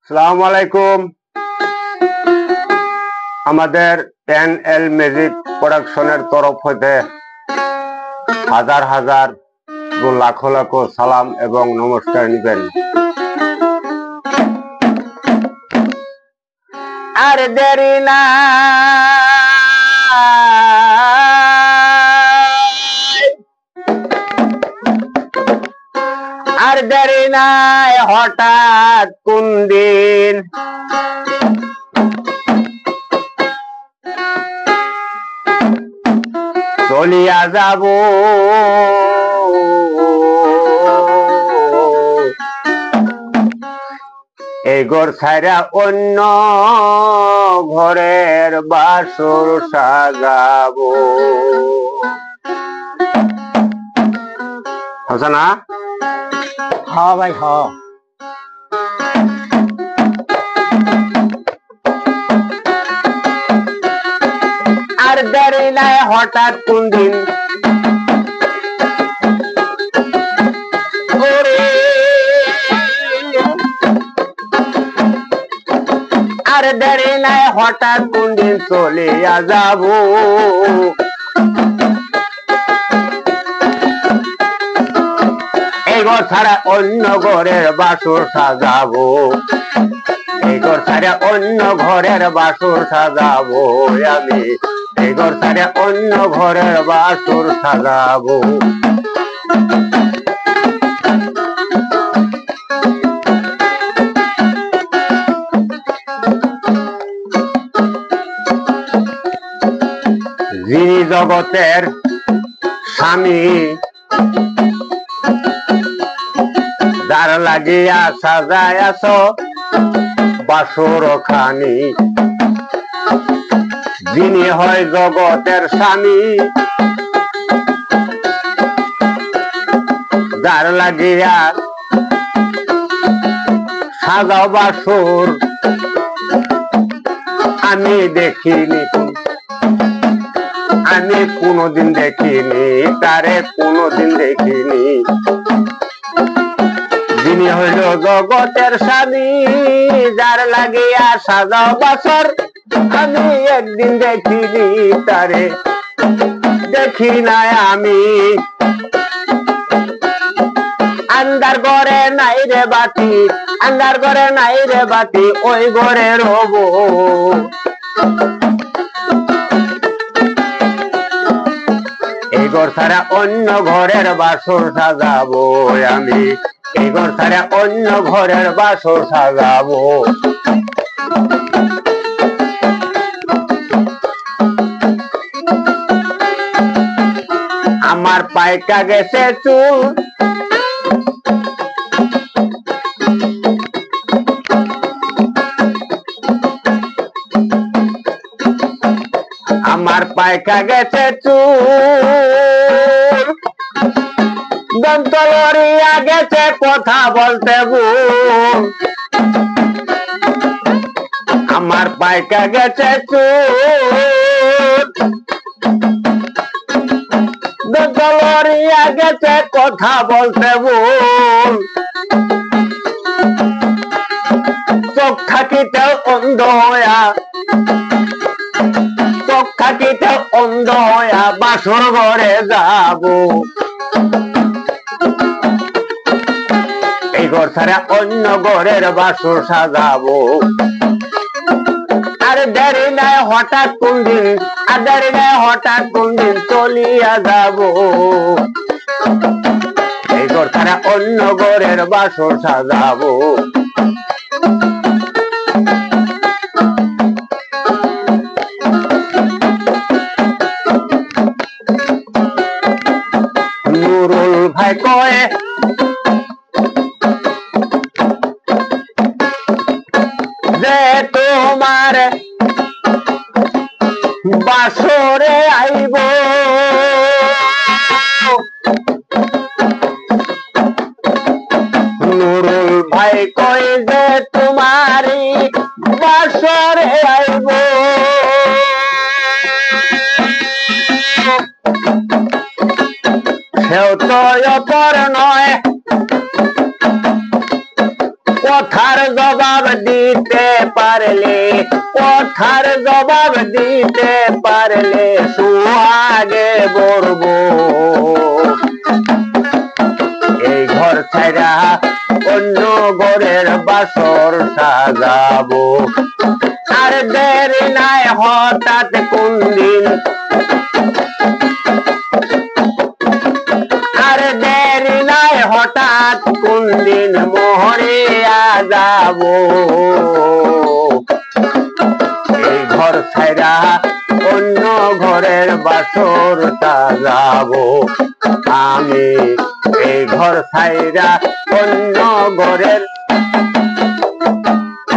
আসসালামু আলাইকুম। আমাদের এনএল মিউজিক প্রোডাকশনের তরফ হতে হাজার হাজার লাখ লাখ সালাম এবং নমস্কার নিবেন। আর দেরি না আর দেরি নাই, হঠাৎ কোন দিন চলিয়া যাব। এই ঘর ছাইরা অন্য ঘরের বাসর সাজাবো। হচ্ছে না? হ্যাঁ ভাই, হ্যাঁ। আর দেরি নাই, হঠাৎ কোন দিন আর দেরি নাই, হঠাৎ কোন দিন চলিয়া যাব। এই ঘর ছাড়া অন্য ঘরের বাসর সাজাবো। এই ঘর ছাড়া অন্য ঘরের বাসর সাজাবো। আমি এই ঘর ছাড়া অন্য ঘরের বাসর সাজাবো। যিনি জগতের স্বামী, যার লাগিয়া সাজায় আছো বাসর খানি, যিনি হয় জগতের স্বামী, যার লাগিয়া সাজাও বাসর, আমি দেখিনি, আমি কোনোদিন দেখিনি তারে, কোনোদিন দেখিনি। যিনি হইল জগতের স্বামী, যার লাগিয়া সাজাও বাসর, আমি একদিন দেখিনি তারে, দেখি নাই আমি। আন্ধার ঘরে নাই রে বাতি, আন্ধার ঘরে নাই রে বাতি, ওই ঘরে রব। এই ঘর ছাড়া অন্য ঘরের বাসর সাজাবো। আমি এই ঘর ছাড়া অন্য ঘরের বাসর সাজাবো। আমার পাইকা গেছে চুল, আমার পাইকা গেছে চুল, দন্ত লড়িয়া গেছে কথা বলতে ভুল। আমার পাইকা গেছে চুল, দন্ত লড়িয়া গেছে কথা বলতে ভুল। চোখ থাকিতে অন্ধ হইয়া, চোখ থাকিতে অন্ধ হইয়া বাসর ঘরে যাব। এই ঘর ছাড়া অন্য ঘরের বাসর সাজাবো। আর দেরি নাই, হঠাৎ কোন দিন, আর দেরি নাই, হঠাৎ কোন দিন চলিয়া যাব। এই ঘর ছাড়া অন্য ঘরের বাসর সাজাবো। নুরুল ভাই কয়ে যে তোমার বাসরে আইব, নুরুল ভাই কয় যে তোমারই বাসরে আইব। সেও তো অপর নয়, কথার জবাব দিতে পারলে, কথার জবাব দিতে পারলে সুহাগে বলব। এই ঘর ছাইরা অন্য ঘরের বাসর সাজাবো। আর দেরি নাই হঠাৎ কোন দিন, আর দেরি নাই হঠাৎ কোন দিন মহরিয়া যাব। এই ঘর ছাইরা অন্য ঘরের বাসর সাজাবো। আমি এই ঘর ছাইরা অন্য ঘরের